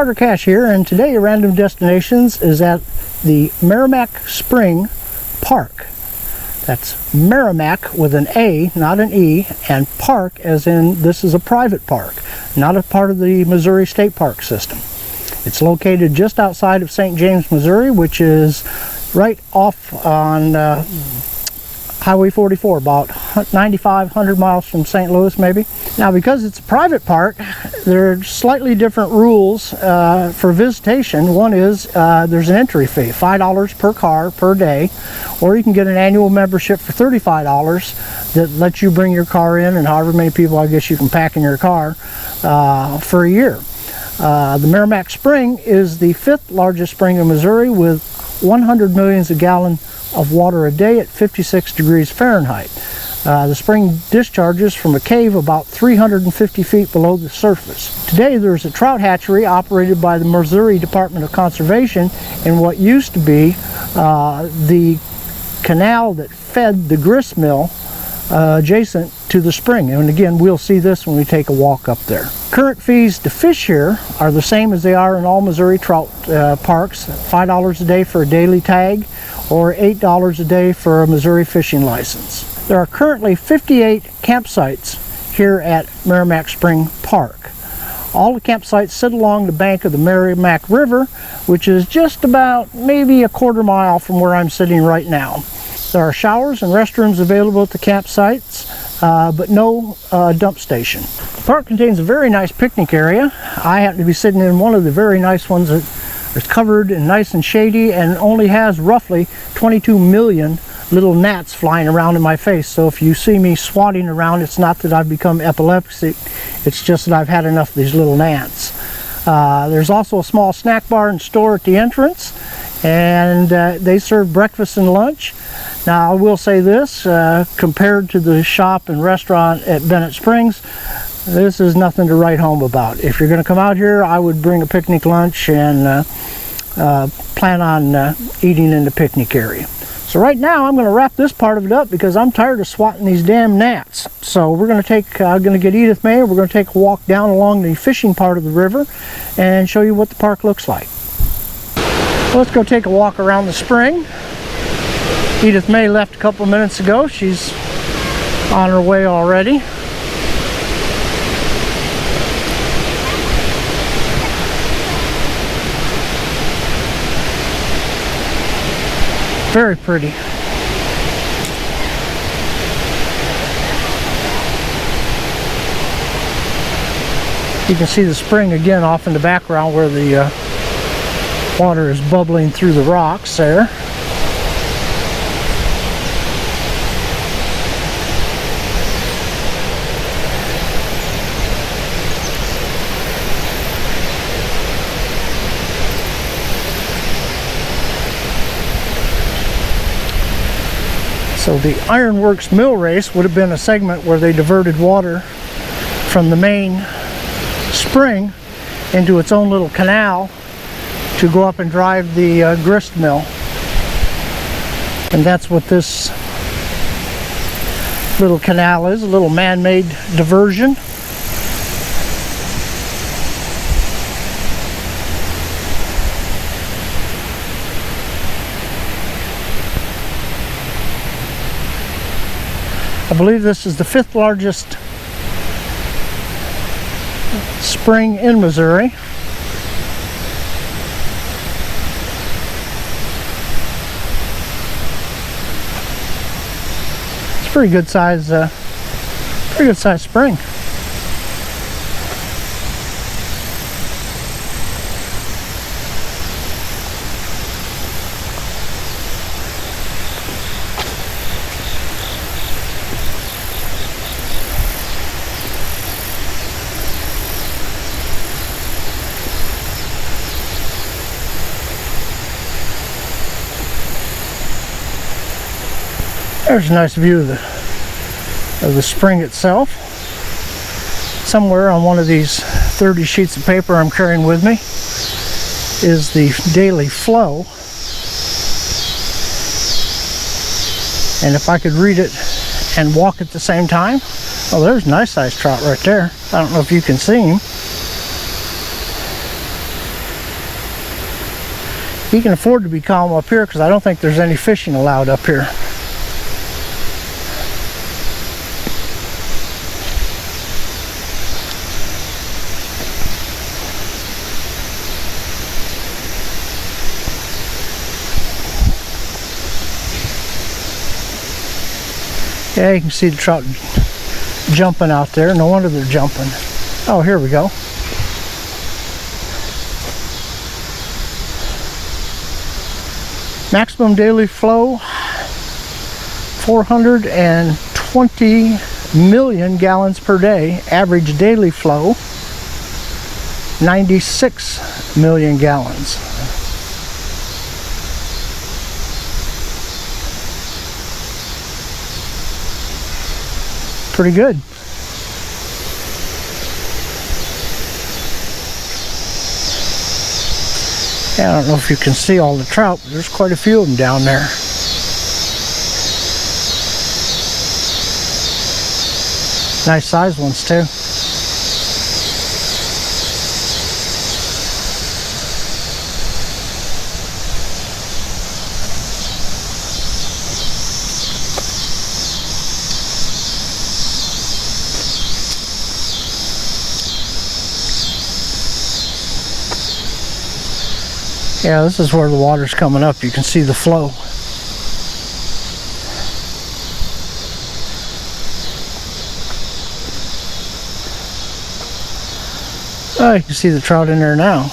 Carter Cash here, and today Random Destinations is at the Maramec Spring Park. That's Maramec with an A, not an E, and park as in this is a private park, not a part of the Missouri State Park system. It's located just outside of St. James, Missouri, which is right off on Highway 44, about 100 miles from St. Louis maybe. Now, because it's a private park, there are slightly different rules for visitation. One is there's an entry fee, $5 per car per day, or you can get an annual membership for $35 that lets you bring your car in, and however many people I guess you can pack in your car for a year. The Maramec Spring is the 5th largest spring in Missouri with 100 millions of gallons of water a day at 56 degrees Fahrenheit. The spring discharges from a cave about 350 feet below the surface. Today there's a trout hatchery operated by the Missouri Department of Conservation in what used to be the canal that fed the grist mill adjacent to the spring, and again we'll see this when we take a walk up there. Current fees to fish here are the same as they are in all Missouri trout parks, $5 a day for a daily tag or $8 a day for a Missouri fishing license. There are currently 58 campsites here at Maramec Spring Park. All the campsites sit along the bank of the Maramec River, which is just about maybe a quarter mile from where I'm sitting right now. There are showers and restrooms available at the campsites, but no dump station. The park contains a very nice picnic area. I happen to be sitting in one of the very nice ones that is covered and nice and shady and only has roughly 22 million little gnats flying around in my face. So if you see me swatting around, it's not that I've become epileptic, it's just that I've had enough of these little gnats. There's also a small snack bar and store at the entrance, and they serve breakfast and lunch. Now I will say this, compared to the shop and restaurant at Bennett Springs, this is nothing to write home about. If you're going to come out here, I would bring a picnic lunch and plan on eating in the picnic area. So right now I'm going to wrap this part of it up because I'm tired of swatting these damn gnats. So we're going to take, I'm going to get Edith May, we're going to take a walk down along the fishing part of the river and show you what the park looks like. So let's go take a walk around the spring. Edith May left a couple minutes ago. She's on her way already. Very pretty. You can see the spring again off in the background where the water is bubbling through the rocks there. So the Ironworks Mill Race would have been a segment where they diverted water from the main spring into its own little canal to go up and drive the grist mill. And that's what this little canal is, a little man-made diversion. I believe this is the 5th largest spring in Missouri. It's a pretty good size spring. There's a nice view of the spring itself. Somewhere on one of these 30 sheets of paper I'm carrying with me is the daily flow. And if I could read it and walk at the same time, oh, there's a nice sized trout right there. I don't know if you can see him. He can afford to be calm up here because I don't think there's any fishing allowed up here. Yeah, you can see the trout jumping out there. No wonder they're jumping. Oh, here we go. Maximum daily flow, 420 million gallons per day. Average daily flow, 96 million gallons. Pretty good. Yeah, I don't know if you can see all the trout, but there's quite a few of them down there. Nice sized ones too. Yeah, this is where the water's coming up. You can see the flow. Oh, you can see the trout in there now.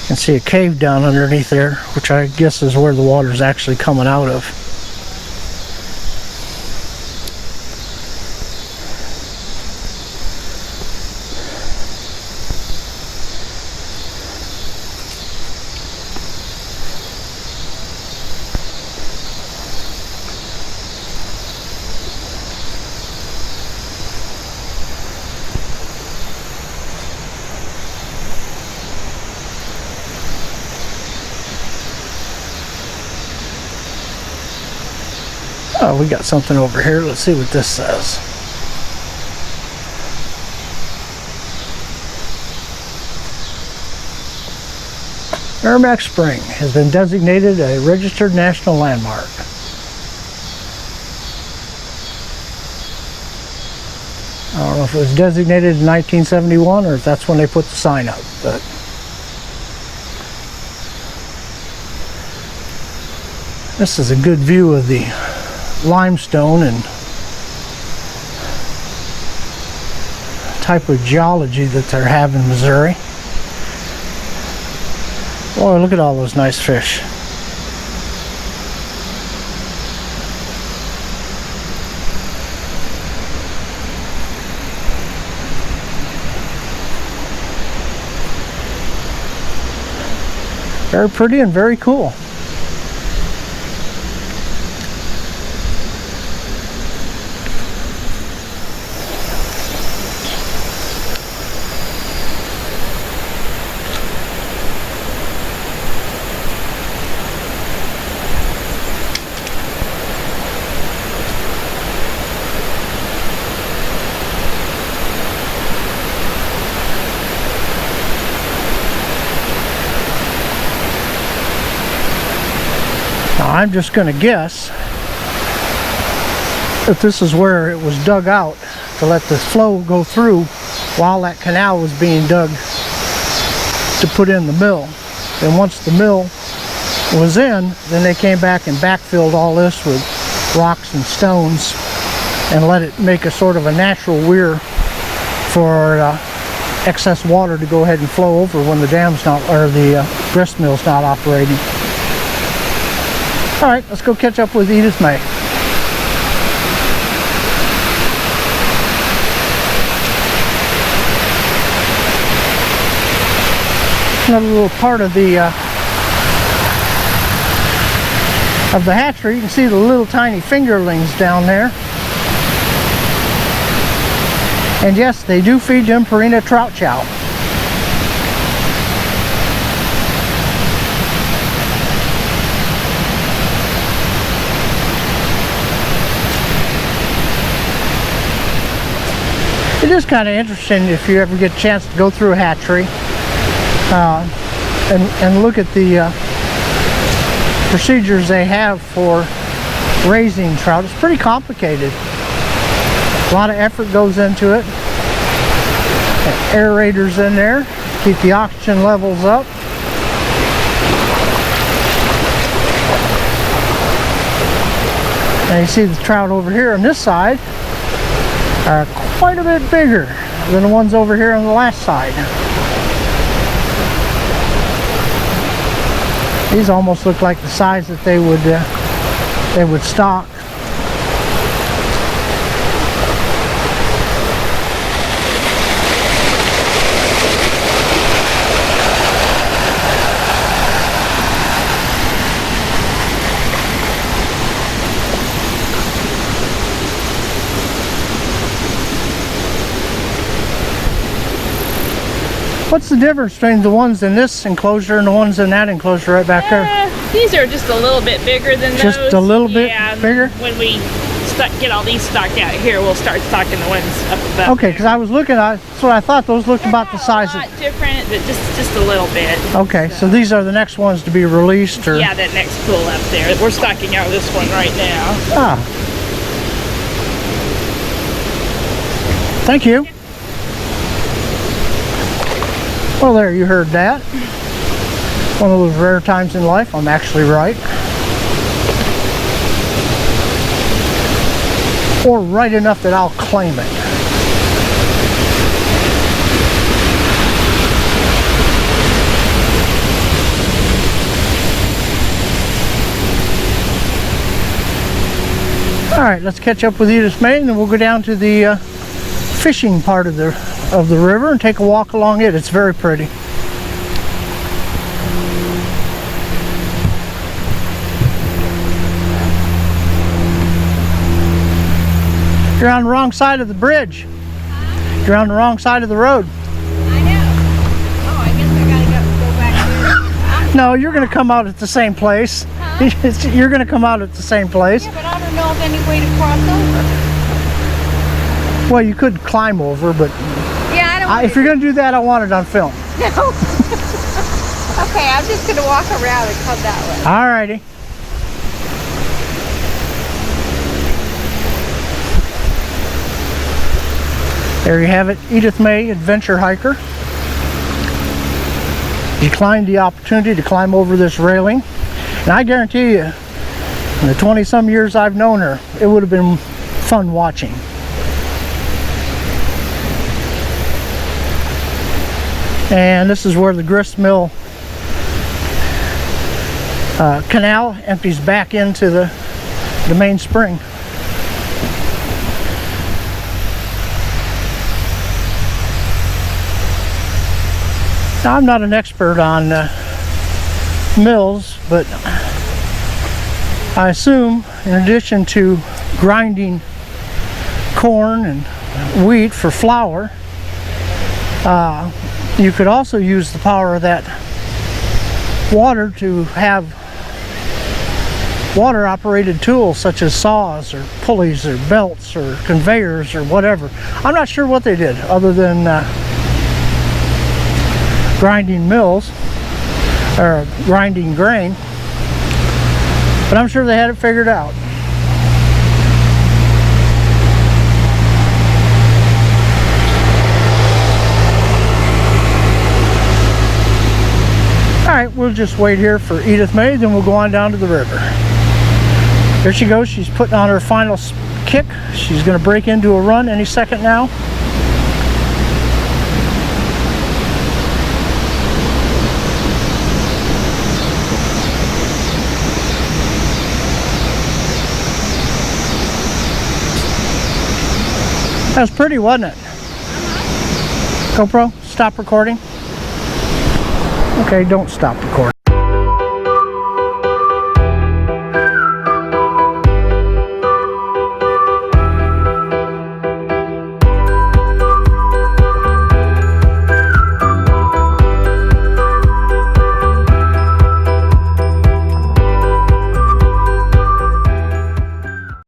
You can see a cave down underneath there, which I guess is where the water's actually coming out of. Oh, we got something over here. Let's see what this says. Maramec Spring has been designated a registered national landmark. I don't know if it was designated in 1971 or if that's when they put the sign up, but this is a good view of the limestone and type of geology that they have in Missouri. Boy, look at all those nice fish. Very pretty and very cool. I'm just going to guess that this is where it was dug out to let the flow go through while that canal was being dug to put in the mill. And once the mill was in, then they came back and backfilled all this with rocks and stones and let it make a sort of a natural weir for excess water to go ahead and flow over when the dam's not, or the grist mill's not operating. All right, let's go catch up with Edith May. Another little part of the hatchery. You can see the little tiny fingerlings down there. And yes, they do feed them Purina trout chow. is kind of interesting if you ever get a chance to go through a hatchery and look at the procedures they have for raising trout. It's pretty complicated. A lot of effort goes into it. Aerators in there, keep the oxygen levels up. And you see the trout over here on this side are quite a bit bigger than the ones over here on the last side. These almost look like the size that they would stock. What's the difference between the ones in this enclosure and the ones in that enclosure right back there? These are just a little bit bigger than those. Just a little bit bigger? When we get all these stocked out here, we'll start stocking the ones up above. Okay, because I was looking at, that's what I thought, those looked about the size of. Different, but just a little bit. Okay, so these are the next ones to be released, or? Yeah, that next pool up there. We're stocking out this one right now. Ah. Thank you. Well, there, you heard that. One of those rare times in life I'm actually right. Or right enough that I'll claim it. Alright, let's catch up with Edith May, and then we'll go down to the fishing part of the river and take a walk along it. It's very pretty. You're on the wrong side of the bridge. Huh? You're on the wrong side of the road. I know. Oh, I guess I gotta go back there. No, you're going to come out at the same place. Huh? You're going to come out at the same place. Yeah, but I don't know of any way to cross over. Well, you could climb over, but Yeah, I don't if you're going to do that, I want it on film. No. Okay, I'm just gonna walk around and come that way. Alrighty. There you have it, Edith May, adventure hiker. Declined the opportunity to climb over this railing. And I guarantee you, in the 20-some years I've known her, it would have been fun watching. And this is where the grist mill canal empties back into the main spring. Now, I'm not an expert on mills, but I assume in addition to grinding corn and wheat for flour, you could also use the power of that water to have water operated tools such as saws or pulleys or belts or conveyors or whatever. I'm not sure what they did other than grinding mills or grinding grain, but I'm sure they had it figured out. Alright, we'll just wait here for Edith May, then we'll go on down to the river. There she goes, she's putting on her final kick. She's going to break into a run any second now. That was pretty, wasn't it? GoPro, stop recording. Okay, don't stop recording.